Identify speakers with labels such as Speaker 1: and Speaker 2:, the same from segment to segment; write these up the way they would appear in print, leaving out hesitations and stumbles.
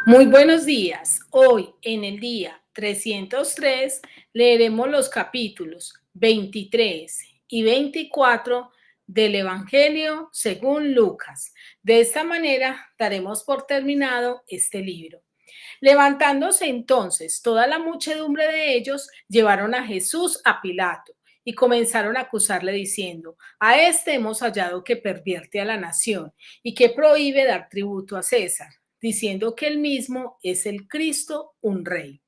Speaker 1: Muy buenos días. Hoy, en el día 303, leeremos los capítulos 23 y 24 del Evangelio según Lucas. De esta manera, daremos por terminado este libro. Levantándose entonces toda la muchedumbre de ellos, llevaron a Jesús a Pilato y comenzaron a acusarle diciendo: a este hemos hallado que pervierte a la nación y que prohíbe dar tributo a César, diciendo que él mismo es el Cristo, un rey.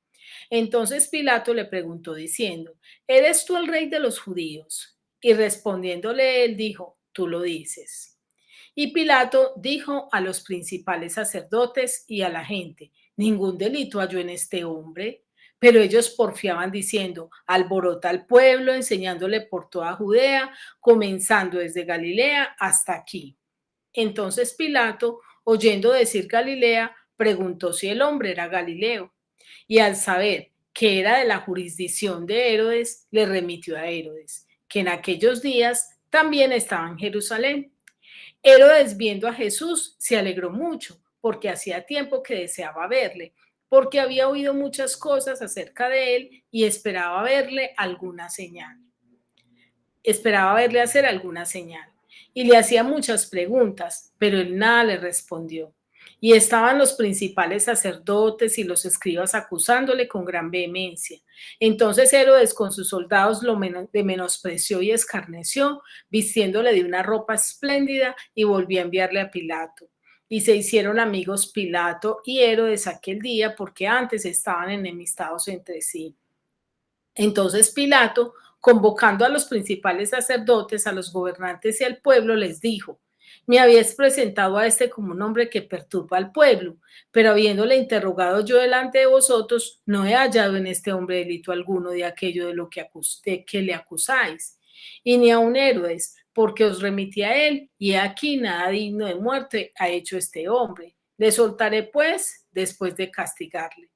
Speaker 1: Entonces Pilato le preguntó diciendo: ¿eres tú el rey de los judíos? Y respondiéndole él dijo: tú lo dices. Y Pilato dijo a los principales sacerdotes y a la gente: ningún delito halló en este hombre. Pero ellos porfiaban diciendo: alborota al pueblo, enseñándole por toda Judea, comenzando desde Galilea hasta aquí. Entonces Pilato, oyendo decir Galilea, preguntó si el hombre era Galileo. Y al saber que era de la jurisdicción de Herodes, le remitió a Herodes, que en aquellos días también estaba en Jerusalén. Herodes, viendo a Jesús, se alegró mucho, porque hacía tiempo que deseaba verle, porque había oído muchas cosas acerca de él y esperaba verle alguna señal. Esperaba verle hacer alguna señal. Y le hacía muchas preguntas, pero él nada le respondió. Y estaban los principales sacerdotes y los escribas acusándole con gran vehemencia. Entonces Herodes con sus soldados lo menospreció y escarneció, vistiéndole de una ropa espléndida, y volvió a enviarle a Pilato. Y se hicieron amigos Pilato y Herodes aquel día, porque antes estaban enemistados entre sí. Entonces Pilato, convocando a los principales sacerdotes, a los gobernantes y al pueblo, les dijo: me habíais presentado a este como un hombre que perturba al pueblo, pero habiéndole interrogado yo delante de vosotros, no he hallado en este hombre delito alguno de aquello de que le acusáis, y ni aun Herodes, porque os remití a él, y aquí nada digno de muerte ha hecho este hombre. Le soltaré pues después de castigarle.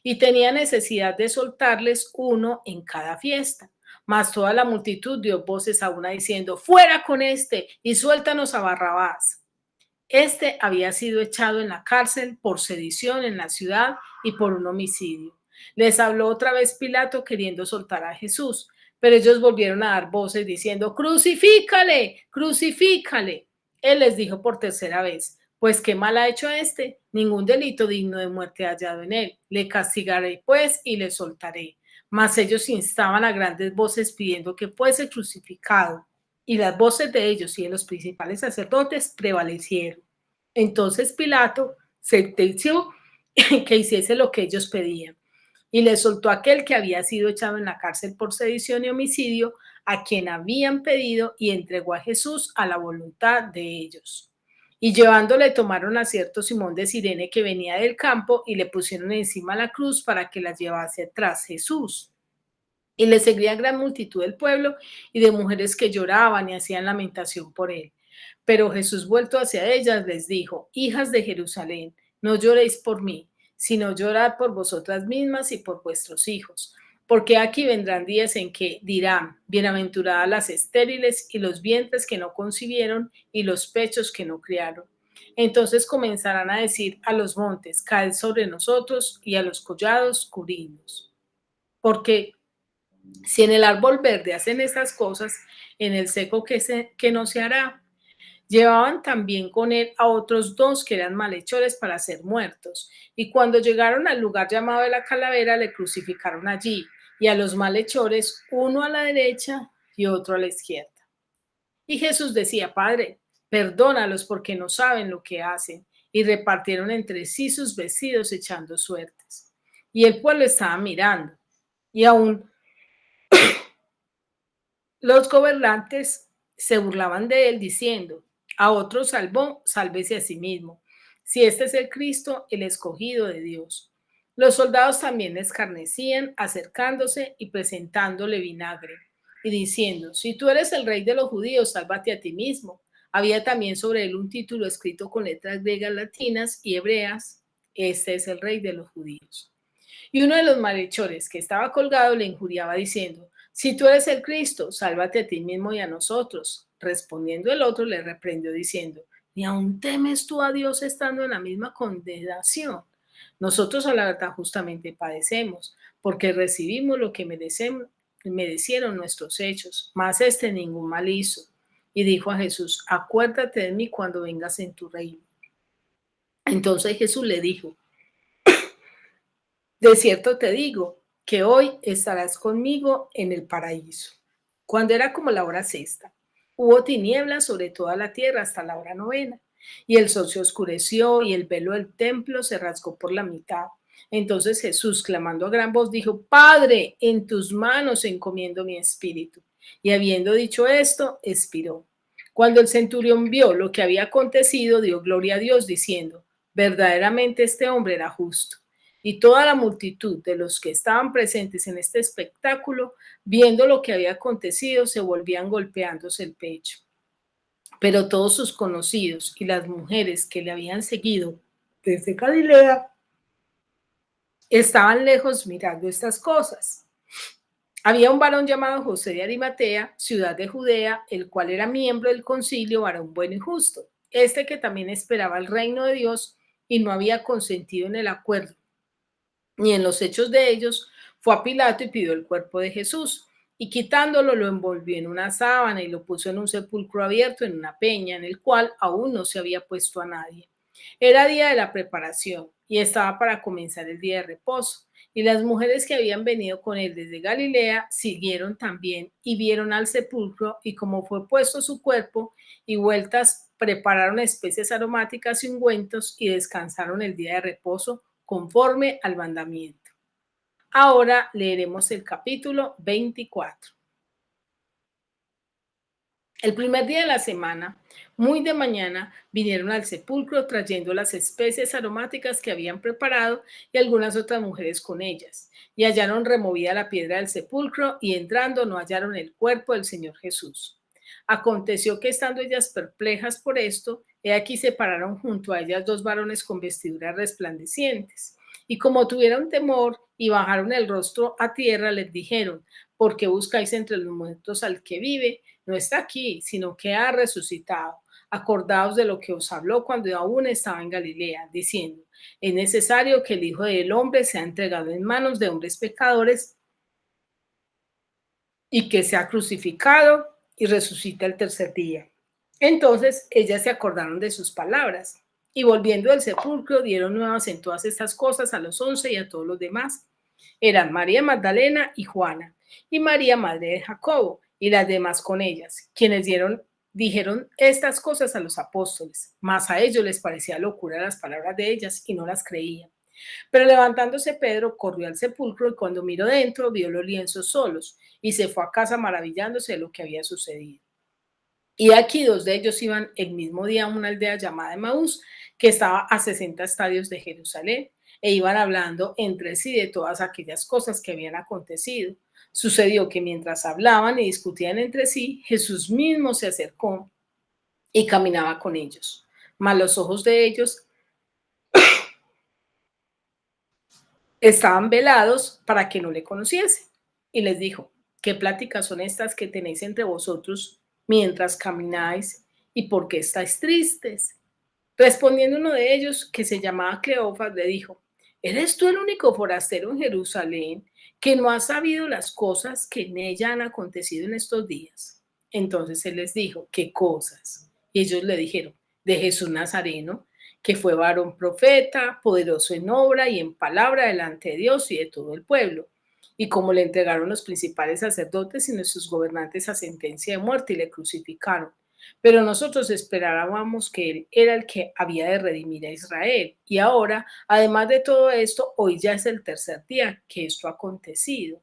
Speaker 1: Y tenía necesidad de soltarles uno en cada fiesta. Mas toda la multitud dio voces a una diciendo: fuera con este y suéltanos a Barrabás. Este había sido echado en la cárcel por sedición en la ciudad y por un homicidio. Les habló otra vez Pilato queriendo soltar a Jesús, pero ellos volvieron a dar voces diciendo: crucifícale, crucifícale. Él les dijo por tercera vez: pues qué mal ha hecho este, ningún delito digno de muerte ha hallado en él. Le castigaré pues y le soltaré. Mas ellos instaban a grandes voces pidiendo que fuese crucificado, y las voces de ellos y de los principales sacerdotes prevalecieron. Entonces Pilato sentenció que hiciese lo que ellos pedían, y le soltó a aquel que había sido echado en la cárcel por sedición y homicidio, a quien habían pedido, y entregó a Jesús a la voluntad de ellos. Y llevándole tomaron a cierto Simón de Cirene que venía del campo, y le pusieron encima la cruz para que la llevase tras Jesús. Y le seguía gran multitud del pueblo y de mujeres que lloraban y hacían lamentación por él. Pero Jesús, vuelto hacia ellas, les dijo: hijas de Jerusalén, no lloréis por mí, sino llorad por vosotras mismas y por vuestros hijos. Porque aquí vendrán días en que dirán: bienaventuradas las estériles y los vientres que no concibieron y los pechos que no criaron. Entonces comenzarán a decir a los montes: caed sobre nosotros, y a los collados, cubridnos. Porque si en el árbol verde hacen estas cosas, en el seco que no se hará. Llevaban también con él a otros dos que eran malhechores para ser muertos. Y cuando llegaron al lugar llamado de la calavera, le crucificaron allí, y a los malhechores, uno a la derecha y otro a la izquierda. Y Jesús decía: Padre, perdónalos porque no saben lo que hacen. Y repartieron entre sí sus vestidos echando suertes. Y el pueblo estaba mirando. Y aún los gobernantes se burlaban de él diciendo: a otro salvó, sálvese a sí mismo, si este es el Cristo, el escogido de Dios. Los soldados también le escarnecían, acercándose y presentándole vinagre, y diciendo: si tú eres el rey de los judíos, sálvate a ti mismo. Había también sobre él un título escrito con letras griegas, latinas y hebreas: este es el rey de los judíos. Y uno de los malhechores que estaba colgado le injuriaba diciendo: si tú eres el Cristo, sálvate a ti mismo y a nosotros. Respondiendo el otro, le reprendió diciendo: ¿ni aún temes tú a Dios estando en la misma condenación? Nosotros a la verdad justamente padecemos, porque recibimos lo que merecieron nuestros hechos, mas este ningún mal hizo. Y dijo a Jesús, acuérdate de mí cuando vengas en tu reino. Entonces Jesús le dijo, de cierto te digo que hoy estarás conmigo en el paraíso. Cuando era como la hora sexta, hubo tinieblas sobre toda la tierra hasta la hora novena, y el sol se oscureció y el velo del templo se rasgó por la mitad. Entonces Jesús, clamando a gran voz, dijo, Padre, en tus manos encomiendo mi espíritu. Y habiendo dicho esto, expiró. Cuando el centurión vio lo que había acontecido, dio gloria a Dios, diciendo, verdaderamente este hombre era justo. Y toda la multitud de los que estaban presentes en este espectáculo, viendo lo que había acontecido, se volvían golpeándose el pecho. Pero todos sus conocidos y las mujeres que le habían seguido desde Galilea estaban lejos mirando estas cosas. Había un varón llamado José de Arimatea, ciudad de Judea, el cual era miembro del concilio, varón bueno y justo. Este que también esperaba el reino de Dios y no había consentido en el acuerdo ni en los hechos de ellos, fue a Pilato y pidió el cuerpo de Jesús. Y quitándolo, lo envolvió en una sábana y lo puso en un sepulcro abierto en una peña, en el cual aún no se había puesto a nadie. Era día de la preparación y estaba para comenzar el día de reposo. Y las mujeres que habían venido con él desde Galilea siguieron también y vieron al sepulcro y como fue puesto su cuerpo y vueltas, prepararon especies aromáticas y ungüentos y descansaron el día de reposo conforme al mandamiento. Ahora leeremos el capítulo 24. El primer día de la semana, muy de mañana, vinieron al sepulcro trayendo las especies aromáticas que habían preparado y algunas otras mujeres con ellas. Y hallaron removida la piedra del sepulcro y entrando no hallaron el cuerpo del Señor Jesús. Aconteció que estando ellas perplejas por esto, he aquí se pararon junto a ellas dos varones con vestiduras resplandecientes. Y como tuvieron temor y bajaron el rostro a tierra, les dijeron, ¿por qué buscáis entre los muertos al que vive? No está aquí, sino que ha resucitado. Acordaos de lo que os habló cuando aún estaba en Galilea, diciendo, es necesario que el Hijo del Hombre sea entregado en manos de hombres pecadores y que sea crucificado y resucita el tercer día. Entonces ellas se acordaron de sus palabras y volviendo del sepulcro dieron nuevas en todas estas cosas a los 11 y a todos los demás. Eran María Magdalena y Juana y María madre de Jacobo y las demás con ellas, quienes dijeron estas cosas a los apóstoles, mas a ellos les parecía locura las palabras de ellas y no las creían. Pero levantándose Pedro, corrió al sepulcro y cuando miró dentro, vio los lienzos solos y se fue a casa maravillándose de lo que había sucedido. Y aquí dos de ellos iban el mismo día a una aldea llamada Emaús, que estaba a 60 estadios de Jerusalén, e iban hablando entre sí de todas aquellas cosas que habían acontecido. Sucedió que mientras hablaban y discutían entre sí, Jesús mismo se acercó y caminaba con ellos. Mas los ojos de ellos estaban velados para que no le conociese. Y les dijo, ¿qué pláticas son estas que tenéis entre vosotros mientras camináis? ¿Y por qué estáis tristes? Respondiendo uno de ellos, que se llamaba Cleofas, le dijo, ¿eres tú el único forastero en Jerusalén que no ha sabido las cosas que en ella han acontecido en estos días? Entonces él les dijo, ¿qué cosas? Y ellos le dijeron, de Jesús Nazareno, que fue varón profeta, poderoso en obra y en palabra delante de Dios y de todo el pueblo. Y como le entregaron los principales sacerdotes y nuestros gobernantes a sentencia de muerte y le crucificaron. Pero nosotros esperábamos que él era el que había de redimir a Israel. Y ahora, además de todo esto, hoy ya es el tercer día que esto ha acontecido.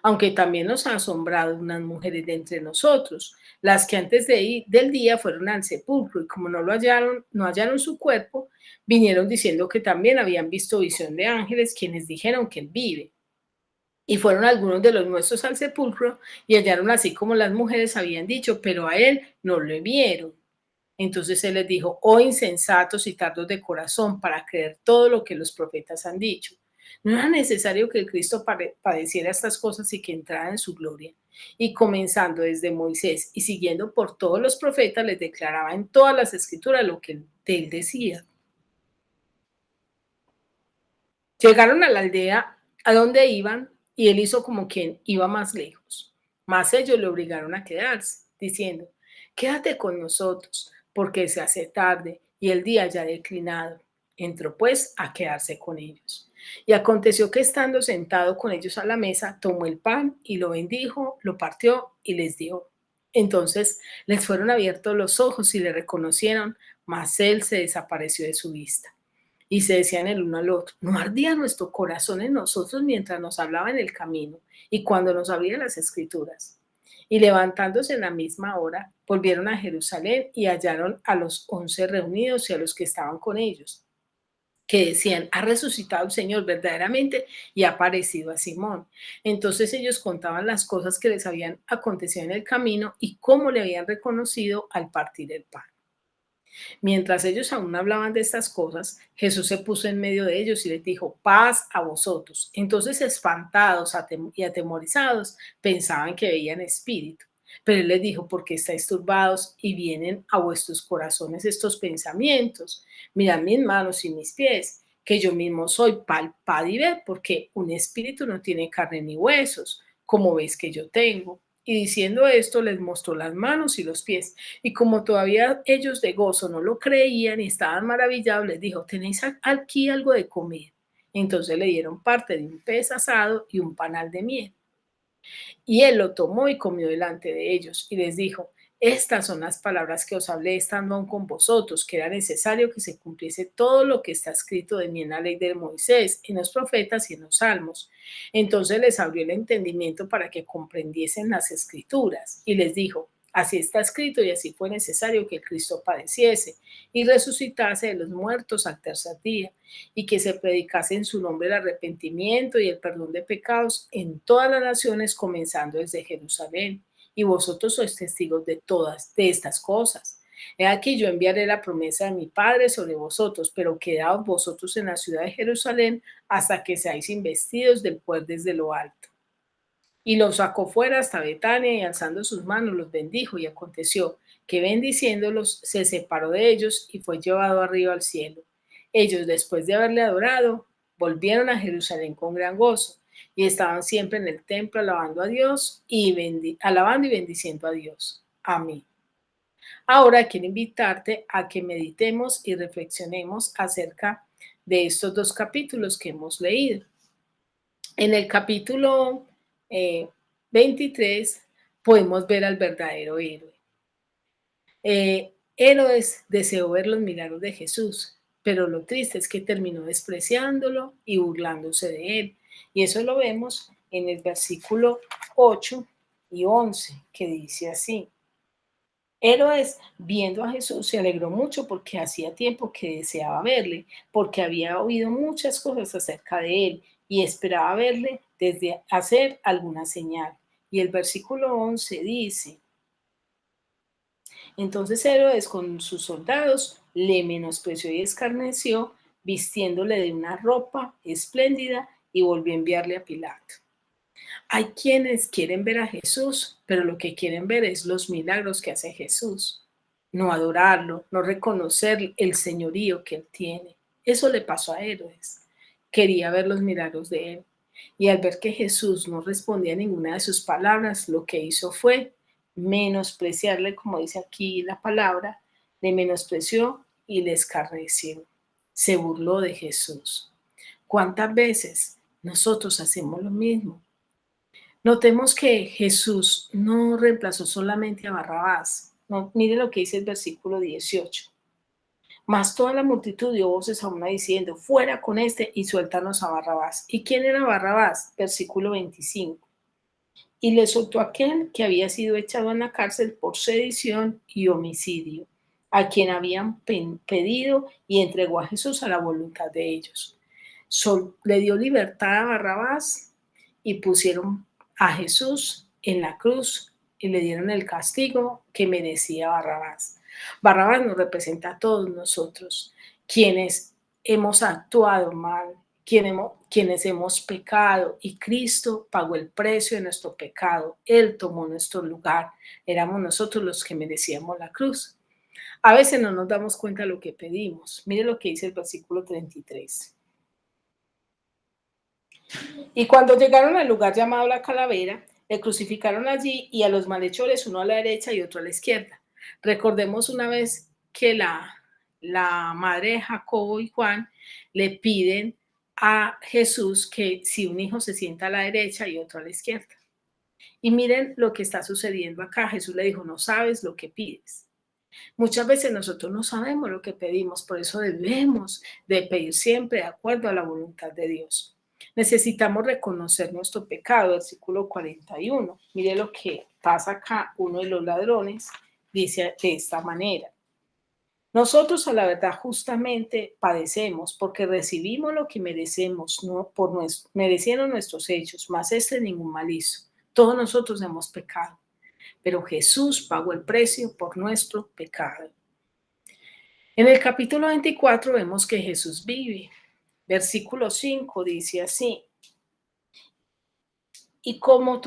Speaker 1: Aunque también nos ha asombrado unas mujeres de entre nosotros, las que antes del día fueron al sepulcro y como no hallaron su cuerpo, vinieron diciendo que también habían visto visión de ángeles quienes dijeron que él vive. Y fueron algunos de los nuestros al sepulcro y hallaron así como las mujeres habían dicho, pero a él no lo vieron. Entonces él les dijo, oh insensatos y tardos de corazón para creer todo lo que los profetas han dicho. No era necesario que el Cristo padeciera estas cosas y que entrara en su gloria. Y comenzando desde Moisés y siguiendo por todos los profetas, les declaraba en todas las escrituras lo que él decía. Llegaron a la aldea a donde iban y él hizo como quien iba más lejos. Mas ellos le obligaron a quedarse, diciendo, quédate con nosotros, porque se hace tarde y el día ya ha declinado. Entró pues a quedarse con ellos. Y aconteció que estando sentado con ellos a la mesa, tomó el pan y lo bendijo, lo partió y les dio. Entonces les fueron abiertos los ojos y le reconocieron, mas él se desapareció de su vista. Y se decían el uno al otro, ¿no ardía nuestro corazón en nosotros mientras nos hablaba en el camino y cuando nos abría las escrituras? Y levantándose en la misma hora, volvieron a Jerusalén y hallaron a los 11 reunidos y a los que estaban con ellos, que decían, ha resucitado el Señor verdaderamente y ha aparecido a Simón. Entonces ellos contaban las cosas que les habían acontecido en el camino y cómo le habían reconocido al partir el pan. Mientras ellos aún hablaban de estas cosas, Jesús se puso en medio de ellos y les dijo, paz a vosotros. Entonces, espantados y atemorizados, pensaban que veían espíritu. Pero él les dijo, ¿por qué estáis turbados y vienen a vuestros corazones estos pensamientos? Mirad mis manos y mis pies, que yo mismo soy, palpad y ved, porque un espíritu no tiene carne ni huesos, como veis que yo tengo. Y diciendo esto, les mostró las manos y los pies. Y como todavía ellos de gozo no lo creían y estaban maravillados, les dijo, ¿tenéis aquí algo de comer? Entonces le dieron parte de un pez asado y un panal de miel. Y él lo tomó y comió delante de ellos y les dijo, estas son las palabras que os hablé estando aún con vosotros, que era necesario que se cumpliese todo lo que está escrito de mí en la ley de Moisés, en los profetas y en los salmos. Entonces les abrió el entendimiento para que comprendiesen las escrituras y les dijo, así está escrito y así fue necesario que el Cristo padeciese y resucitase de los muertos al tercer día y que se predicase en su nombre el arrepentimiento y el perdón de pecados en todas las naciones, comenzando desde Jerusalén. Y vosotros sois testigos de todas de estas cosas. He aquí yo enviaré la promesa de mi Padre sobre vosotros, pero quedaos vosotros en la ciudad de Jerusalén hasta que seáis investidos del poder desde lo alto. Y los sacó fuera hasta Betania y alzando sus manos los bendijo y aconteció que bendiciéndolos se separó de ellos y fue llevado arriba al cielo. Ellos después de haberle adorado volvieron a Jerusalén con gran gozo y estaban siempre en el templo alabando a Dios y alabando y bendiciendo a Dios. Amén. Ahora quiero invitarte a que meditemos y reflexionemos acerca de estos dos capítulos que hemos leído. En el capítulo 23 podemos ver al verdadero héroe. Héroes deseó ver los milagros de Jesús, pero lo triste es que terminó despreciándolo y burlándose de él. Y eso lo vemos en el versículo 8 y 11, que dice así. Héroes, viendo a Jesús, se alegró mucho porque hacía tiempo que deseaba verle, porque había oído muchas cosas acerca de él y esperaba verle desde hacer alguna señal. Y el versículo 11 dice, entonces Herodes con sus soldados le menospreció y escarneció, vistiéndole de una ropa espléndida y volvió a enviarle a Pilato. Hay quienes quieren ver a Jesús, pero lo que quieren ver es los milagros que hace Jesús, no adorarlo, no reconocer el señorío que él tiene. Eso le pasó a Herodes. Quería ver los milagros de él. Y al ver que Jesús no respondía a ninguna de sus palabras, lo que hizo fue menospreciarle, como dice aquí la palabra, le menospreció y le escarneció. Se burló de Jesús. ¿Cuántas veces nosotros hacemos lo mismo? Notemos que Jesús no reemplazó solamente a Barrabás. No, mire lo que dice el versículo 18. Mas toda la multitud dio voces a una diciendo, fuera con este y suéltanos a Barrabás. ¿Y quién era Barrabás? Versículo 25. Y le soltó aquel que había sido echado en la cárcel por sedición y homicidio, a quien habían pedido y entregó a Jesús a la voluntad de ellos. Le dio libertad a Barrabás y pusieron a Jesús en la cruz y le dieron el castigo que merecía Barrabás. Barrabás nos representa a todos nosotros, quienes hemos actuado mal, quienes hemos pecado y Cristo pagó el precio de nuestro pecado. Él tomó nuestro lugar. Éramos nosotros los que merecíamos la cruz. A veces no nos damos cuenta de lo que pedimos. Mire lo que dice el versículo 33. Y cuando llegaron al lugar llamado la Calavera, le crucificaron allí y a los malhechores, uno a la derecha y otro a la izquierda. Recordemos una vez que la madre de Jacobo y Juan le piden a Jesús que si un hijo se sienta a la derecha y otro a la izquierda. Y miren lo que está sucediendo acá. Jesús le dijo, no sabes lo que pides. Muchas veces nosotros no sabemos lo que pedimos, por eso debemos de pedir siempre de acuerdo a la voluntad de Dios. Necesitamos reconocer nuestro pecado, versículo 41. Mire lo que pasa acá, uno de los ladrones dice de esta manera. Nosotros a la verdad justamente padecemos porque recibimos lo que merecemos, no por merecieron nuestros hechos, mas este ningún mal hizo. Todos nosotros hemos pecado, pero Jesús pagó el precio por nuestro pecado. En el capítulo 24 vemos que Jesús vive. Versículo 5 dice así, y como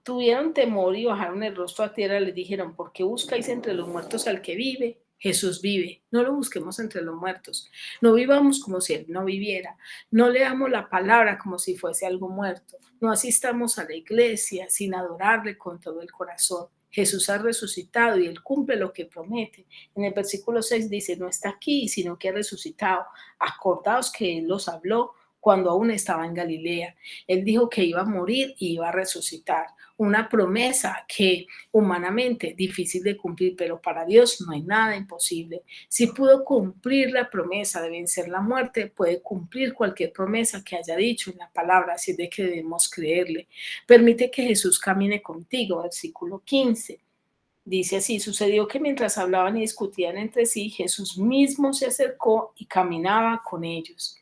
Speaker 1: tuvieron temor y bajaron el rostro a tierra, les dijeron, ¿por qué buscáis entre los muertos al que vive? Jesús vive, no lo busquemos entre los muertos, no vivamos como si Él no viviera, no leamos la palabra como si fuese algo muerto, no asistamos a la iglesia sin adorarle con todo el corazón. Jesús ha resucitado y Él cumple lo que promete. En el versículo 6 dice, no está aquí, sino que ha resucitado. Acordaos que Él los habló cuando aún estaba en Galilea. Él dijo que iba a morir y iba a resucitar. Una promesa que humanamente difícil de cumplir, pero para Dios no hay nada imposible. Si pudo cumplir la promesa de vencer la muerte, puede cumplir cualquier promesa que haya dicho en la palabra, así es de que debemos creerle. Permite que Jesús camine contigo, versículo 15. Dice así, sucedió que mientras hablaban y discutían entre sí, Jesús mismo se acercó y caminaba con ellos.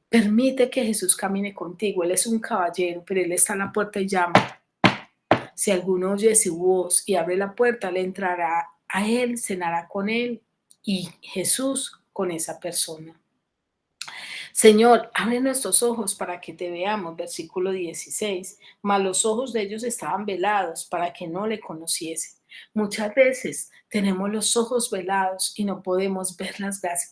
Speaker 1: Permite que Jesús camine contigo. Él es un caballero, pero Él está en la puerta y llama. Si alguno oye su voz y abre la puerta, le entrará a Él, cenará con Él y Jesús con esa persona. Señor, abre nuestros ojos para que te veamos, versículo 16. Mas los ojos de ellos estaban velados para que no le conociesen. Muchas veces tenemos los ojos velados y no podemos ver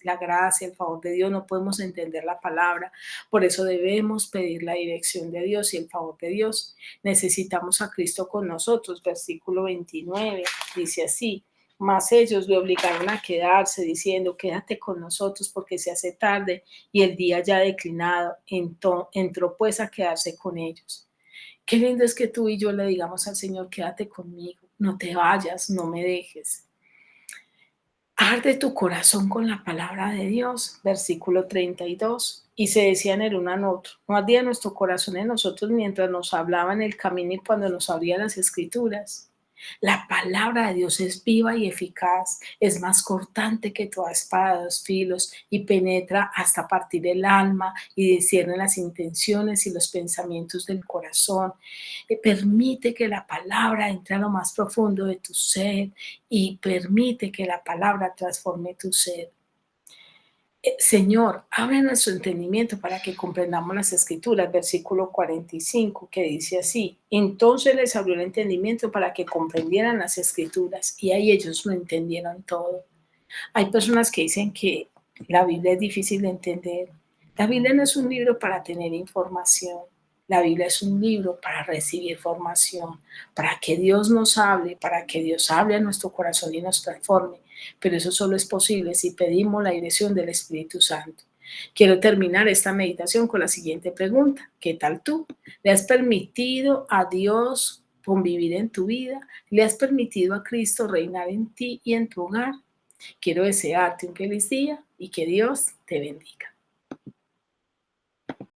Speaker 1: la gracia, el favor de Dios, no podemos entender la palabra. Por eso debemos pedir la dirección de Dios y el favor de Dios. Necesitamos a Cristo con nosotros, versículo 29, dice así. Mas ellos le obligaron a quedarse, diciendo, quédate con nosotros porque se hace tarde y el día ya declinado. Entró pues a quedarse con ellos. Qué lindo es que tú y yo le digamos al Señor, quédate conmigo, no te vayas, no me dejes. Arde tu corazón con la palabra de Dios, versículo 32. Y se decían el uno al otro, no ardía nuestro corazón en nosotros mientras nos hablaba en el camino y cuando nos abría las escrituras. La palabra de Dios es viva y eficaz, es más cortante que toda espada de dos filos y penetra hasta partir el alma y discierne las intenciones y los pensamientos del corazón. Permite que la palabra entre a lo más profundo de tu ser y permite que la palabra transforme tu ser. Señor, abre nuestro entendimiento para que comprendamos las escrituras, versículo 45, que dice así, entonces les abrió el entendimiento para que comprendieran las escrituras y ahí ellos lo entendieron todo. Hay personas que dicen que la Biblia es difícil de entender. La Biblia no es un libro para tener información. La Biblia es un libro para recibir formación, para que Dios nos hable, para que Dios hable a nuestro corazón y nos transforme. Pero eso solo es posible si pedimos la dirección del Espíritu Santo. Quiero terminar esta meditación con la siguiente pregunta. ¿Qué tal tú? ¿Le has permitido a Dios convivir en tu vida? ¿Le has permitido a Cristo reinar en ti y en tu hogar? Quiero desearte un feliz día y que Dios te bendiga.